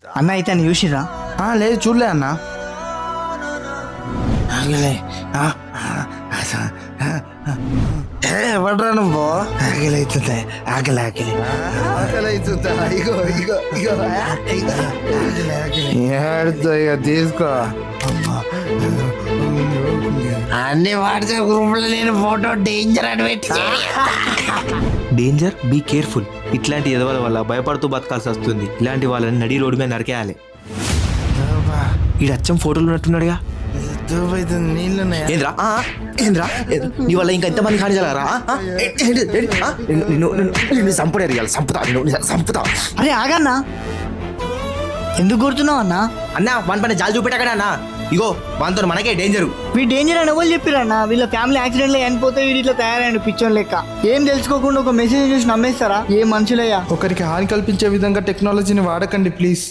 అన్న అయితే అని చూసిరా? లేదు చూడలే అన్న. ఎవడ్రా నువ్వు? ఆకలి అవుతుంది, ఆకలి ఆకలి ఆకలి అవుతుందా? ఇగో ఇగో ఇగో ఏడుతో ఇక తీసుకో. అన్ని వాట్సాప్ గ్రూపులో నేను ఫోటో డేంజర్ అని పెట్టి డేంజర్, బీ కేర్ఫుల్. ఇట్లాంటి ఎదవల వల్ల భయపడుతూ బతకాల్సి వస్తుంది. ఇలాంటి వాళ్ళని నడి రోడ్డు మీద నరికేయాలి. ఈ అచ్చం ఫోటోలు ఉన్నట్టున్నాడుగా. నీళ్ళున్నాయా? ఏంద్రా ఏంద్రా నీ వల్ల ఇంకా ఎంతమంది ఖాళీ జరగరా? నిన్ను సంపడే సంపుతా, సంపుతా. అరే ఆగన్నా, ఎందుకు కొడుతున్నావు అన్నా? అన్న వన్ పైన జాలి చూపెట్టగానే అన్న. ఇగో వాంతో మనకే డేంజరు. వీడు డేంజర్ అని ఎవరు చెప్పిరన్నా? వీళ్ళ ఫ్యామిలీ యాక్సిడెంట్ లో చనిపోతే వీడి ఇట్లా తయారైన పిచ్చోన్ లెక్క. ఏం తెలుసుకోకుండా ఒక మెసేజ్ చూసి నమ్మేస్తారా? ఏ మనుషులయ్యా? ఒకరికి హాని కల్పించే విధంగా టెక్నాలజీని వాడకండి ప్లీజ్.